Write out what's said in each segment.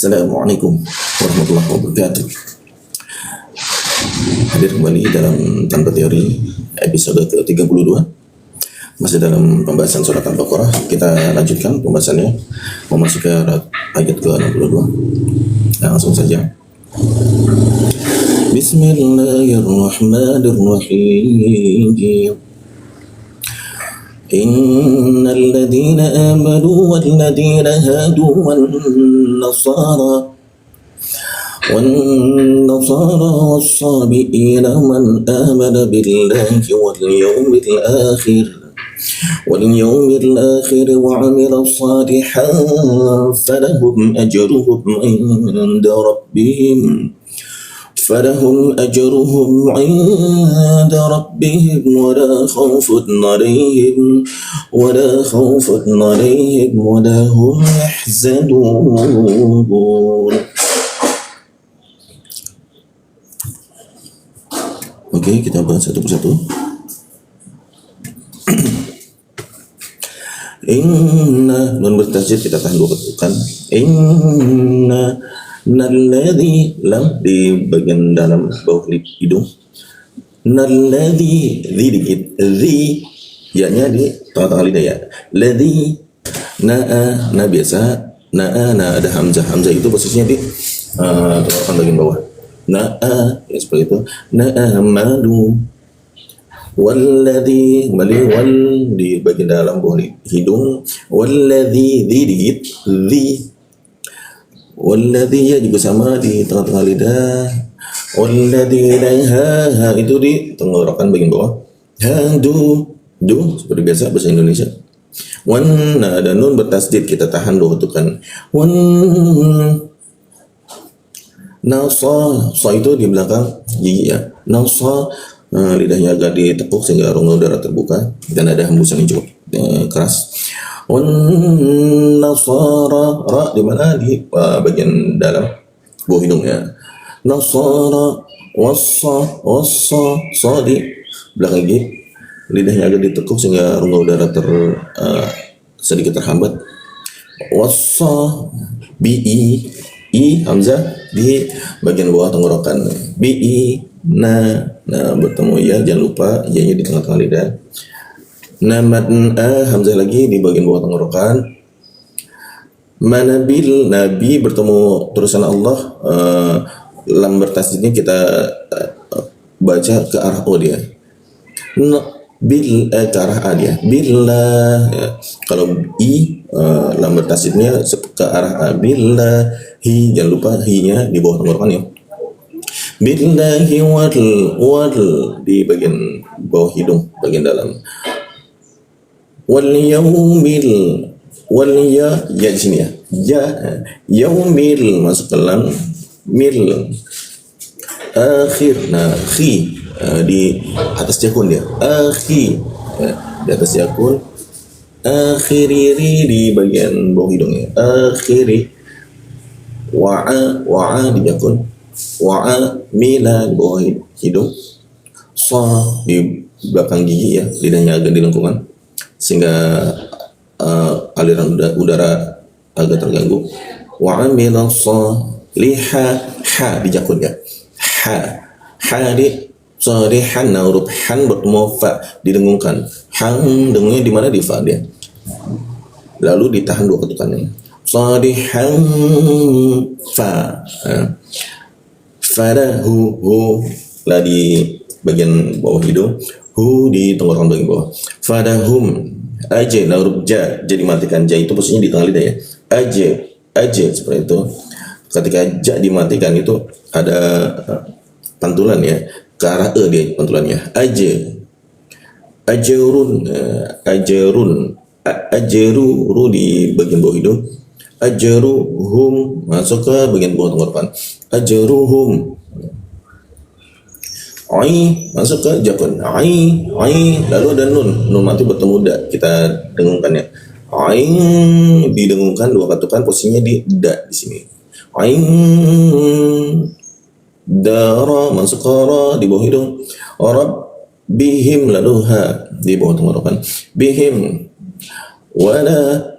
Assalamualaikum warahmatullahi wabarakatuh. Hadir kembali dalam Tanpa Teori episode ke-32. Masih dalam pembahasan surat Al-Baqarah. Kita lanjutkan pembahasannya, memasuki ayat ke-62. Langsung saja. Bismillahirrahmanirrahim. إن الذين آمنوا والذين هادوا والنصارى والصابئين من آمن بالله واليوم الآخر وعمل صالحا فلهم أجرهم عند ربهم ولا خوف عليهم ولا هم يحزنون. Oke, kita bahas satu persatu. Inna, nun bertasydid kita tahan dua ketukan. Inna nalladzi, lam di bagian dalam bawah hidung. Nalladzi, dzi dikit, dzi ya-nya di tengah-tengah lidah ya. Ladzi, na biasa, na ada hamzah itu posisinya di tenggorokan bagian bawah. Ya seperti itu. Na'amadu walladzi, wal di bagian dalam bawah hidung. Walladzi, dzi dikit, dzi. Walladzi ya juga sama di tengah-tengah lidah. Walladzina ha itu di tenggorokan bagian bawah. Hadu, seperti biasa bahasa Indonesia. Wan, ada nun bertasydid kita tahan dua ketukan. Wan nasa, sa itu di belakang gigi ya. Nasa, lidahnya agak ditekuk sehingga rongga udara terbuka dan ada hembusan yang cukup keras. Wan nasara, ra di mana di bagian dalam bawah hidung ya. Nasara wassa, sa di belakang gigi, lidahnya agak ditekuk sehingga rongga udara sedikit terhambat. Wassa bi, hamzah di bagian bawah tenggorokan. Bi, nah bertemu ya, jangan lupa ya-nya di tengah-tengah lidah. Namat hamzah lagi di bagian bawah tenggorokan. Manabil, nabi bertemu tulisan Allah, lam bertasydidnya kita baca ke arah o dia. Bil ke arah a dia. Billah ya. Kalau i lam bertasydidnya ke arah a. Billahi, jangan lupa hi-nya di bawah tenggorokan ya. Billahi wal di bagian bawah hidung bagian dalam. Wal ya di sini ya. Yaumil masuk ke lam, mil akhir. Nah, khi di atas jakun dia. Akhi di atas jakun. Akhiri di bagian bawah hidungnya. Akhiri. Wa'a di jakun. Wa'a mila di bawah hidung. Sa di belakang gigi ya, lidahnya agak di lengkungan sehingga aliran udara agak terganggu. Wa'amila liha, ha di jakun ya. Ha di sarihan, nah huruf han bertemu fa didengungkan. Han dengungnya di mana? Di fa dia. Lalu ditahan dua ketukannya. Sarihan fa. Fada hu lah di bagian bawah hidung. Hu di tenggorokan bagian bawah. Fadahum aja, nah huruf ja jadi matikan. Ja itu posisinya di tengah lidah ya. Aja seperti itu. Ketika ja dimatikan itu ada pantulan ya, ke arah e dia pantulannya. Ajaru di bagian bawah hidung. Ajaruhum masuk ke bagian bawah tenggorokan. Ajaruhum. Ai masuk ke jakun. Ai lalu ada nun mati bertemu da, kita dengungkannya. Ai didengungkan dua ketukan, posisinya di da di sini. Ai dara masuk ke ra di bawah hidung. Bihim lalu ha di bawah tenggorokan. Bihim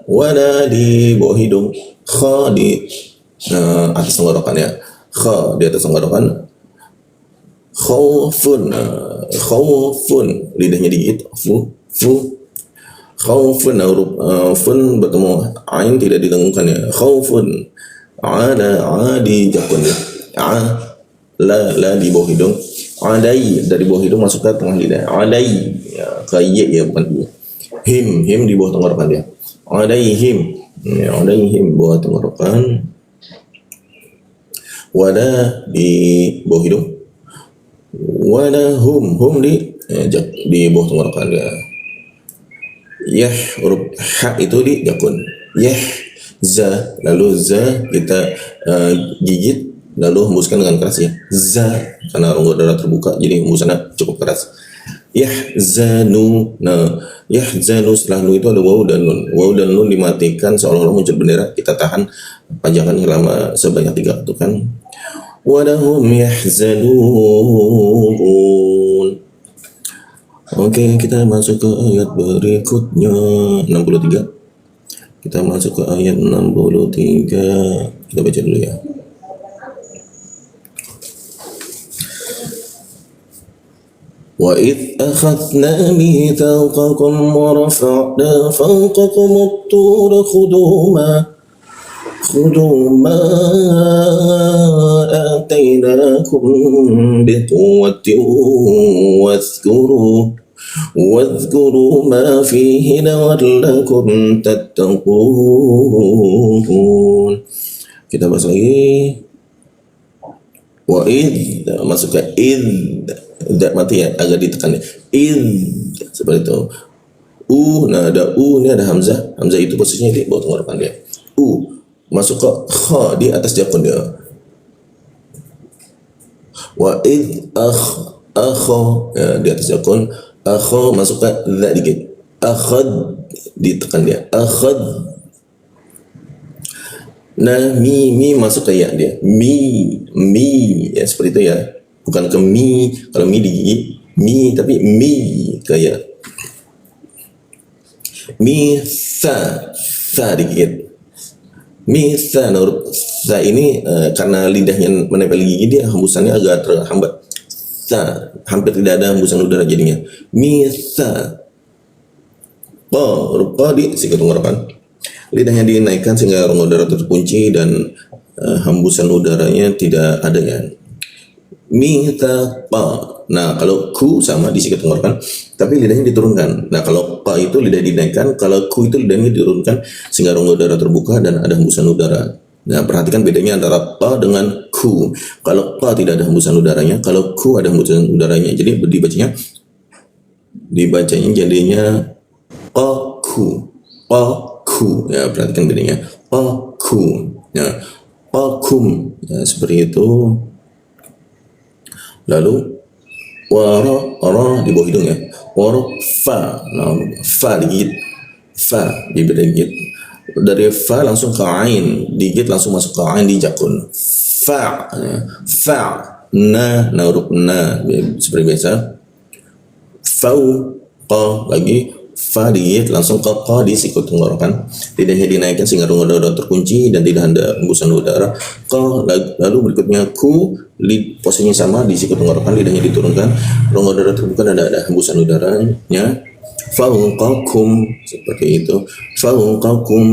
wala di bawah hidung. Kha di atas tenggorokan ya. Kha di atas tenggorokan. Khaufun, khaufun, lidahnya digigit. Fu. Khaufun, huruf fun bertemu ain tidak dilengungkan ya. Khaufun. A di jakun ya. La di bawah hidung. Adai dari bawah hidung masuk ke tengah lidah. Adai ya, ke ya bukan i. Him di bawah tenggorokan dia. Adaihim ya, adaihim bawah tenggorokan. Wada di bawah hidung. Wada hum di bawah tenggorokan dia. Yah, huruf ha itu di jakun. Yah, za, lalu za kita gigit lalu hembuskan dengan keras ya. Za, karena rongga darah terbuka jadi hembusannya cukup keras. Yahzanu. Nah, yahzanu setelah nu itu ada waw dan nun. Waw dan nun dimatikan seolah-olah muncul bendera. Kita tahan panjangannya lama sebanyak 3 ketukan. Wadahum yahzanun. Oke, kita masuk ke ayat berikutnya 63. Kita masuk ke ayat 63. Kita baca dulu ya. وَإِذْ أَخَذْنَا مِيثَاقَكُمْ وَرَفَعْنَا فَوْقَكُمُ الطُّورَ خُذُوا مَا آتَيْنَاكُمْ بِقُوَّةٍ واذكروا ما فيه لعلكم تتقون. Kita bahas lagi. Wa'id masuk ke id, tidak mati ya, agak ditekan ya. Id seperti itu. Nah ada ini ada hamzah. Hamzah itu posisinya di bawah tenggorokan dia. Masuk ke kha di atas jakun dia. Wa'id akho ya, di atas jakun. Akho masuk ke dha dikit. Akhad ditekan dia. Akhad. Nah, mi masuk ke ya dia. Mi ya seperti itu ya. Bukan ke mi, kalau mi digigit mi, tapi mi ke ya. Mi sa digigit. Mi sa, huruf sa ini karena lidahnya menempel gigi dia hembusannya agak terhambat. Sa, hampir tidak ada hembusan udara jadinya. Mi sa. Huruf qa di sikat tenggorokan. Lidahnya dinaikkan sehingga rongga udara terkunci dan hembusan udaranya tidak ada ya. Mithaqa. Nah, kalau ku sama di sikat tenggorokan, tapi lidahnya diturunkan. Nah, kalau qa itu lidah dinaikkan, kalau ku itu lidahnya diturunkan sehingga rongga udara terbuka dan ada hembusan udara. Nah, perhatikan bedanya antara qa dengan ku. Kalau qa tidak ada hembusan udaranya, kalau ku ada hembusan udaranya. Jadi dibacanya jadinya qaku. Ya, perhatikan bedanya. Qaku. Ya, qakum. Ya, seperti itu. Lalu wara di bawah hidung ya. Fa. Nah, fa digigit. Fa digigit. Dari fa langsung ke ain, digigit langsung masuk ke ain di jakun. Fa. Na huruf na seperti biasa. Fauqa lagi. Fa digigit langsung ke qa di sikut tenggorokan. Lidahnya dinaikkan sehingga rongga udara terkunci dan tidak ada hembusan udara. Qa, lalu berikutnya ku, posisinya sama di sikut tenggorokan, lidahnya diturunkan, rongga udara terbuka dan ada hembusan udaranya. Fauqakum seperti itu. Fauqakum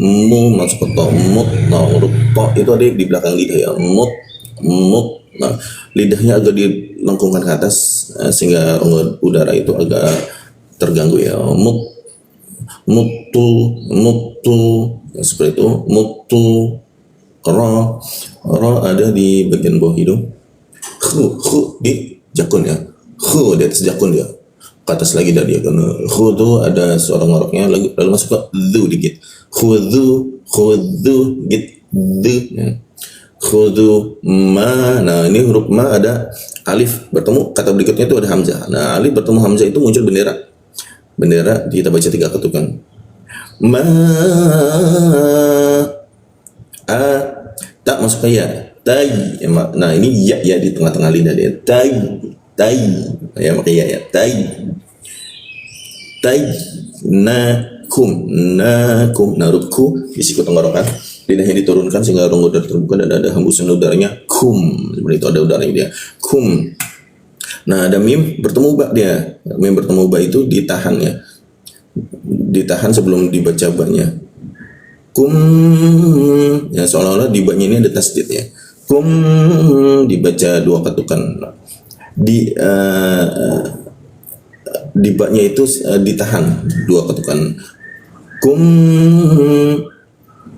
mu masuk ke ta. Mut, nah huruf ta itu ada di belakang lidah ya. Mut. Nah, lidahnya agak dilengkungkan ke atas sehingga rongga udara itu agak terganggu ya. Mutu ya, seperti itu. Mutu. Ra ada di bagian bawah hidung. Khu di jakun ya. Khu di atas jakun ya. Ke atas lagi dari dia karena khu itu ada suara ngoroknya, lalu masuk ke dhu dikit. Khudhu git dhu ya. Khudhu ma. Nah, ini huruf ma ada alif bertemu, kata berikutnya itu ada hamzah. Nah, alif bertemu hamzah itu muncul bendera. Kita baca 3 ketukan. Ma tak masuk ke ya. Tai. Nah, ini ya di tengah-tengah lidah dia. Tai. Ya, pakai ya. Tai. Nakum. Nah, huruf ku di siku tenggorokan. lidahnya diturunkan sehingga rongga udara terbuka dan ada hembusan udaranya kum, seperti itu, ada udaranya dia kum. Nah, ada mim bertemu ba dia. Mim bertemu ba itu ditahan ya. Ditahan sebelum dibaca ba-nya. Kum, ya seolah-olah di ba-nya ini ada tasdid ya. Kum dibaca 2 ketukan. Di ba-nya itu ditahan 2 ketukan. Kum,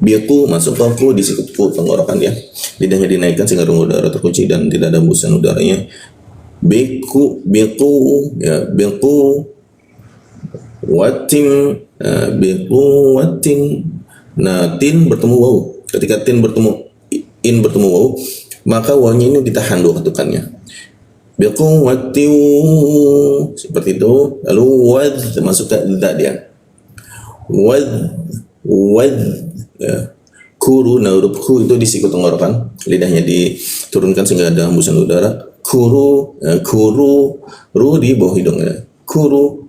biaku masuk ke ku, di siku tenggorokan ya. Lidahnya dinaikkan sehingga rongga udara terkunci dan tidak ada hembusan udaranya. Biku ya, biku watin, biku watin. Nah, tin bertemu waw. Ketika tin bertemu in bertemu waw, maka wawnya ini ditahan 2 ketukannya. Biku watiu, seperti itu. Lalu wad masuk ke dha dia. Wad ya. Kuru, nah huruf ku itu di siku tenggorokan, lidahnya diturunkan sehingga ada hembusan udara. Kuru, kuru, ru di bawah hidung ya. Kuru,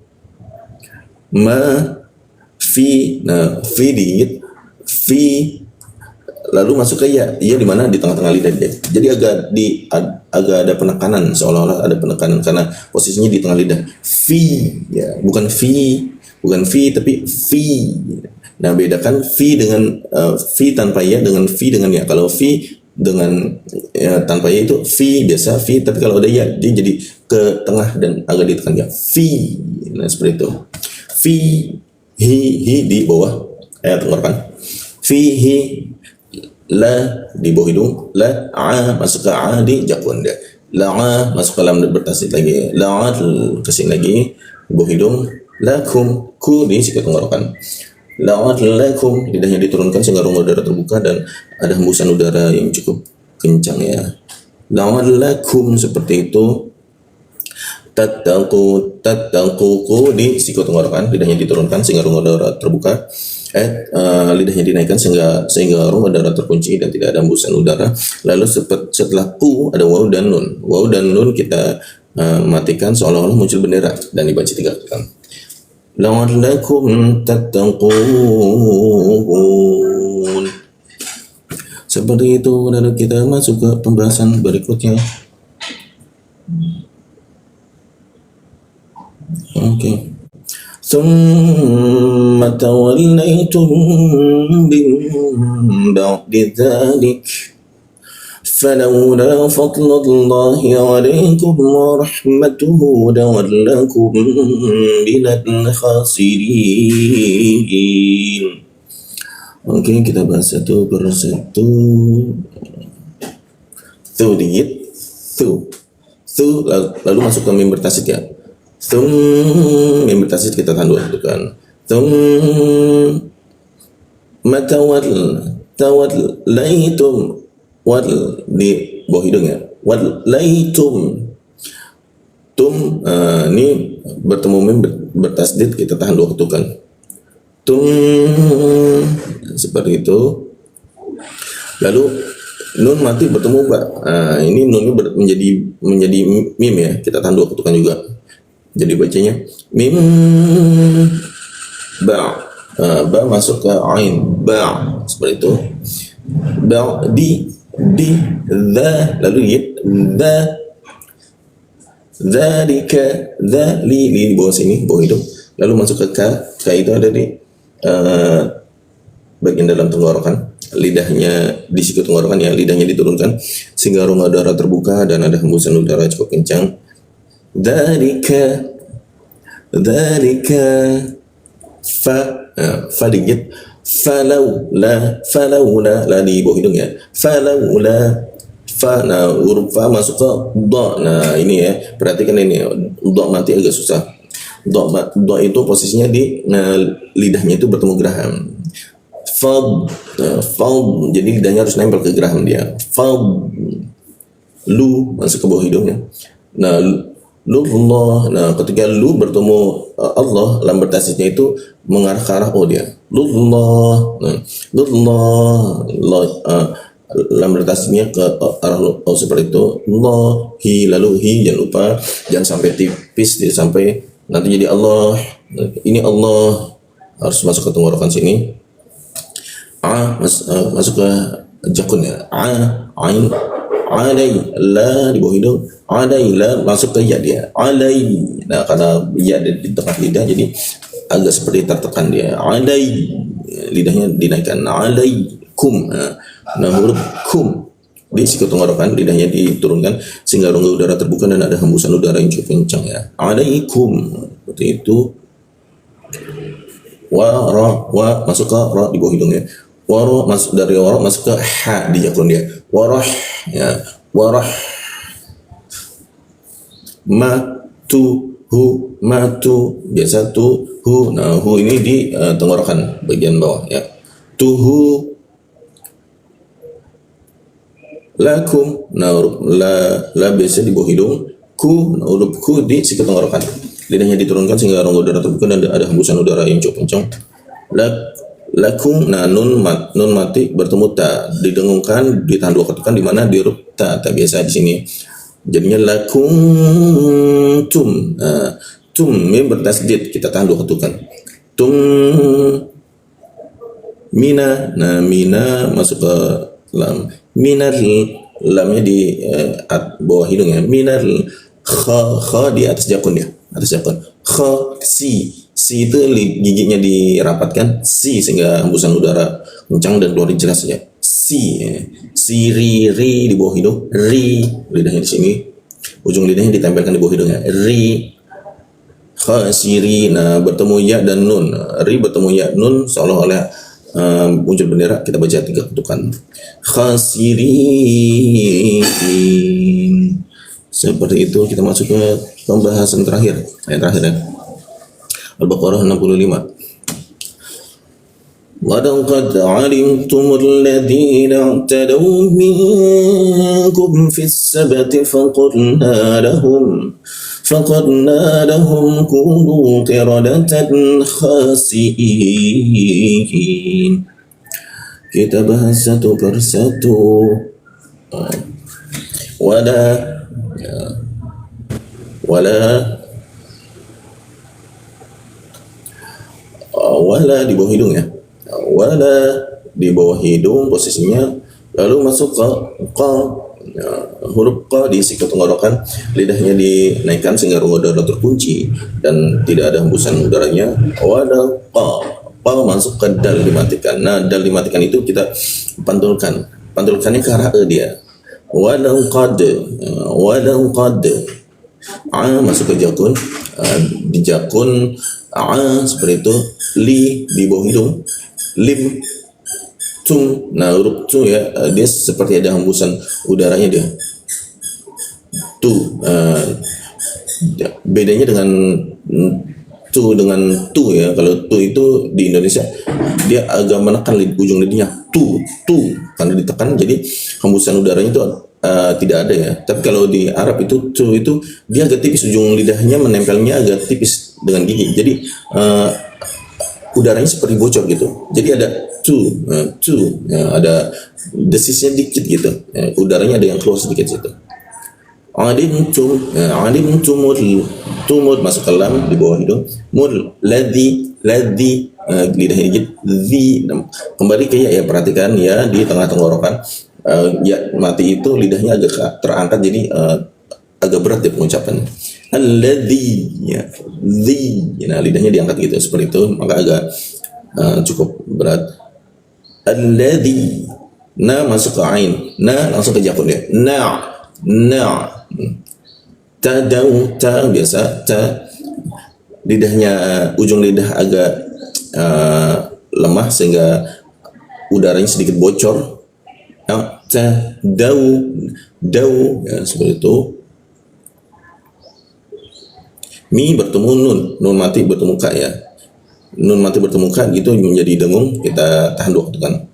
ma, fi, nah fi digit, fi, lalu masuk ke ya di mana di tengah-tengah lidah dia. Jadi agak ada penekanan, seolah-olah ada penekanan karena posisinya di tengah lidah. Fi, ya bukan fi tapi fi. Nah, bedakan fi dengan fi tanpa ya dengan fi dengan ya. Kalau fi dengan ya, tanpa ya itu fi biasa fi, tapi kalau ada ya dia jadi ke tengah dan agak ditekan ya. Fi. Nah, seperti itu. Fi hi di bawah tenggorokan. Fihi la di bawah hidung, la a masuk ke a di jakun dia. La a masuk ke lam bertasdid lagi. La a ke sini lagi di bawah hidung. Lakum ku di siku tenggorokan. La'alakum, lidahnya diturunkan sehingga rongga udara terbuka dan ada hembusan udara yang cukup kencang ya. La'alakum seperti itu. Tattaqu di siku tenggorokan, lidahnya diturunkan sehingga rongga udara terbuka. Lidahnya dinaikkan sehingga rongga udara terkunci dan tidak ada hembusan udara. Lalu setelah ku ada waw dan nun. Waw dan nun kita matikan seolah-olah muncul bendera dan dibaca 3 kali. La'allakum tattaqun. Seperti itu, lalu kita masuk ke pembahasan berikutnya. Oke. Thumma tawallaytum min ba'di dzalik فلولا فضل الله عليكم ورحمته لولكم من الخاسرين. Oke, kita bahas satu per satu. Thu digit, thu, lalu masuk ke mim bertasdid ya. Mim bertasdid kita tahan 2 ketukan. Tawallaytum, wal di bawah hidung ya. Walaitum. Ini bertemu mim bertasdid kita tahan 2 ketukan. Seperti itu. Lalu nun mati bertemu ba. Ini nun menjadi mim ya. Kita tahan 2 ketukan juga. Jadi bacanya mim ba. Ba masuk ke ain. Ba seperti itu. Ba di dha, lalu dha, dzalika, li di bawah sini, bawah hidung, lalu masuk ke ka itu ada di bagian dalam tenggorokan, lidahnya di siku tenggorokan ya, lidahnya diturunkan sehingga rongga udara terbuka dan ada hembusan udara cukup kencang. Dzalika, fa digit. Falawla la di bawah hidung ya. Falawla, nah huruf fa masuk ke dha. Nah ini ya, perhatikan ini dha mati agak susah. Dha itu posisinya di lidahnya itu bertemu geraham. Fad, jadi lidahnya harus nempel ke geraham dia. Fad, lu masuk ke bawah hidungnya. Nah lullah, nah ketika lu bertemu Allah, lam bertasdidnya itu mengarah ke arah o dia. Lullah, lam bertasdidnya ke arah o seperti itu. Allahi, lalu hi jangan lupa, jangan sampai tipis sampai nanti jadi Allah. Ini Allah harus masuk ke tenggorokan sini. masuk ke jakun ya. Ain, alai, la di bawah hidung, alai, la masuk ke ya dia, alai. Nah karena ya di tengah lidah jadi agak seperti tertekan dia, alai, lidahnya dinaikkan, alaikum. Nah huruf kum di siku tenggorokan, lidahnya diturunkan sehingga rongga udara terbuka dan ada hembusan udara yang cukup kencang ya. Alaikum, seperti itu. Wa masuk ke ra di bawah hidung ya. Waro masuk dari waro masuk ke ha di jakun dia. Warah ya. Warah. Matu biasa tu hu. Nah hu ini di tenggorokan bagian bawah ya. Tuhu lakum. Nah huruf la biasa di bawah hidung. Ku, nah huruf ku di siku tenggorokan. Lidahnya diturunkan sehingga rongga udara terbuka dan ada hembusan udara yang cukup kencang. Lakum, nah nun mati bertemu ta, didengungkan, ditahan dua ketukan di mana di huruf ta biasa di sini. Jadinya lakum tum. Nah, tum ini bertasdid, kita tahan dua ketukan. Tum mina. Nah mina masuk ke lam. Minar, lamnya di bawah hidung ya. Minar, kha di atas jakun ya. Atas jakun. Kha si itu giginya dirapatkan si sehingga hembusan udara kencang dan keluar jelas ya. Si ri di bawah hidung, ri lidahnya di sini, ujung lidahnya ditempelkan di bawah hidungnya. Ri khasiri. Nah bertemu ya dan nun. Ri bertemu ya nun seolah-olah muncul bendera, kita baca 3 ketukan. Khasirin. Seperti itu. Kita masuk ke pembahasan terakhir, ayat terakhir ya. Al-Baqarah 65. وَلَقَدْ عَلِمْتُمُ الَّذِينَ اعْتَدَوْا مِنكُمْ فِي السَّبْتِ فَقُلْنَا لَهُمْ كُونُوا قِرَدَةً خَاسِئِينَ. Kita bahas satu persatu. Wala di bawah hidung ya. Wala di bawah hidung posisinya, lalu masuk ke qa. Huruf qa di siku tenggorokan, lidahnya dinaikkan sehingga rongga udara terkunci dan tidak ada hembusan udaranya. Wala qa masuk ke dal dimatikan. Nah dal dimatikan itu kita pantulkannya ke arah dia. Wala qad masuk ke jakun. Di jakun seperti itu. Li di bawah hidung, lim tum. Nah huruf tu ya, dia seperti ada hembusan udaranya dia. Tu bedanya dengan tu ya. Kalau tu itu di Indonesia dia agak menekan ujung lidahnya. Tu karena ditekan jadi hembusan udaranya itu tidak ada ya. Tapi kalau di Arab itu tu itu dia agak tipis, ujung lidahnya menempelnya agak tipis dengan gigi. Jadi udaranya seperti bocor gitu. Jadi ada ya, ada desisnya dikit gitu. Udaranya ada yang keluar sedikit situ. Tumud masuk ke lam di bawah hidung. Ladzi lidahnya dikit. Kembali ke ya, perhatikan ya di tengah tenggorokan. Ya mati itu lidahnya agak terangkat, jadi agak berat ya pengucapannya. Alladzi ya, nah lidahnya diangkat gitu seperti itu, maka agak cukup berat. Alladzi, na masuk ke ain, na langsung ke jakun ya. Tadau, ta biasa, ta lidahnya ujung lidah agak lemah sehingga udaranya sedikit bocor. Dau ya seperti itu. Mi bertemu nun mati bertemu ka ya. Nun mati bertemu ka gitu menjadi dengung, kita tahan 2 ketukan.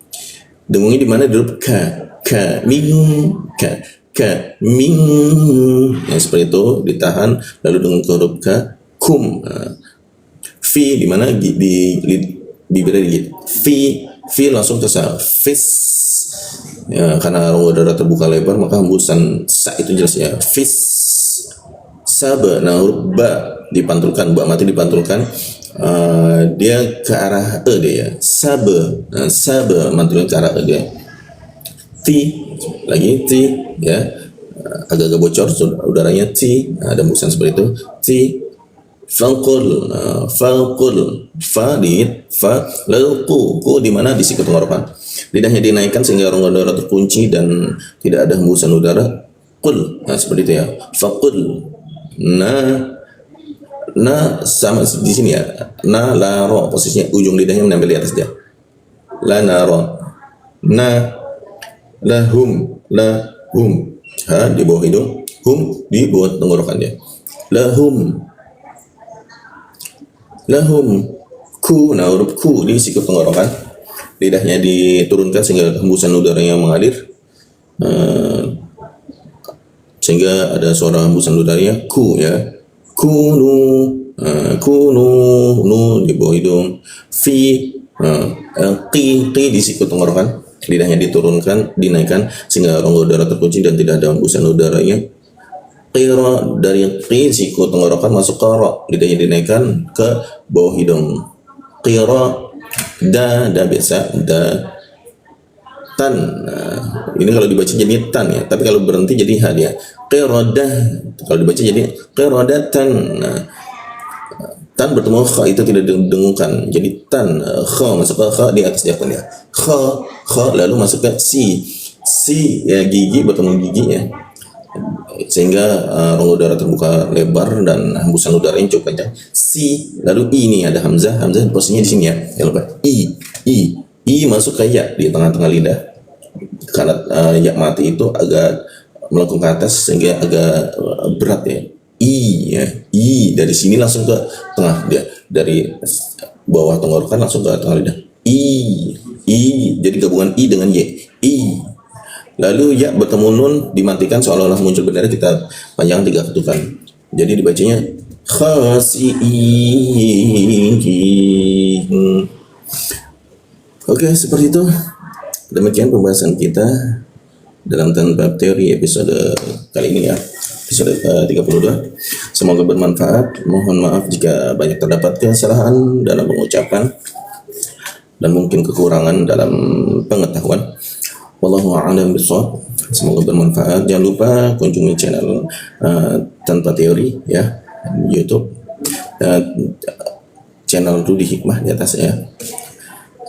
Dengungnya di mana? Di huruf ka min ya seperti itu, ditahan lalu dengung ke huruf ka. Kum. Fi di mana? Di bibirnya digigit. Fi langsung ke sa. Fis ya, karena rongga udara terbuka lebar maka hembusan sa itu jelas ya. Fis saba. Nah huruf ba dipantulkan, ba mati dipantulkan dia ke arah e dia ya. Sabe mantulnya ke arah e dia. Ti lagi ti ya, agak-agak bocor udaranya ti, ada hembusan seperti itu. Ti fangkul, fangkul, fa di fa, lalu ku di mana di siku tenggorokan. Lidahnya dinaikkan sehingga rongga udara terkunci dan tidak ada hembusan udara. Qul, seperti itu ya. Faqul, na sama di sini ya. Na la ro, posisinya ujung lidahnya menempel di atas dia. La na ro, na lahum, ha di bawah hidung, hum di bawah tenggorokan dia. Lahum, ku, nah huruf ku di siku tenggorokan, lidahnya diturunkan sehingga hembusan udaranya mengalir, sehingga ada suara hembusan udaranya ku ya. Kunu, kunu, nu di bawah hidung. Fi, qi di siku tenggorokan, lidahnya diturunkan, dinaikkan sehingga rongga udara terkunci dan tidak ada hembusan udaranya. Qira, dari qi siku tenggorokan masuk ke ra, lidahnya dinaikkan ke bawah hidung. Qira, da biasa, da. Tan, ini kalau dibaca jadi tan ya, tapi kalau berhenti jadi ha dia. Qiradah, kalau dibaca jadi qiradatan. Tan bertemu kha itu tidak didengungkan, jadi tan, kha masuk ke kha di atas dia pun ya. Kha lalu masuk ke si ya, gigi bertemu gigi ya, sehingga rongga udara terbuka lebar dan hembusan udaranya cukup kencang. Si lalu i, ini ada hamzah posisinya di sini ya, jangan lupa i masuk ke ya di tengah-tengah lidah, karena ya mati itu agak melengkung ke atas sehingga agak berat ya. I dari sini langsung ke tengah dia, dari bawah tenggorokan langsung ke tengah lidah. I jadi gabungan i dengan y. Lalu ya bertemu nun dimatikan seolah-olah muncul bendera, kita panjang 3 ketukan. Jadi dibacanya khasiin. Oke, seperti itu. Demikian pembahasan kita dalam tanbab teori episode kali ini ya, episode ke-32. Semoga bermanfaat. Mohon maaf jika banyak terdapat kesalahan dalam pengucapan dan mungkin kekurangan dalam pengetahuan. Wallahu a'lam bishawab. Semoga bermanfaat. Jangan lupa kunjungi channel Tanpa Teori ya, YouTube, channel Rudi Hikmah di atas ya.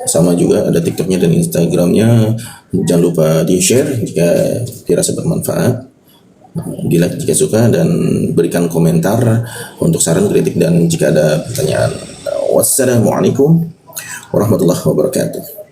Sama juga ada TikToknya dan Instagramnya. Jangan lupa di share jika dirasa bermanfaat, di like jika suka, dan berikan komentar untuk saran, kritik, dan jika ada pertanyaan. Wassalamualaikum warahmatullahi wabarakatuh.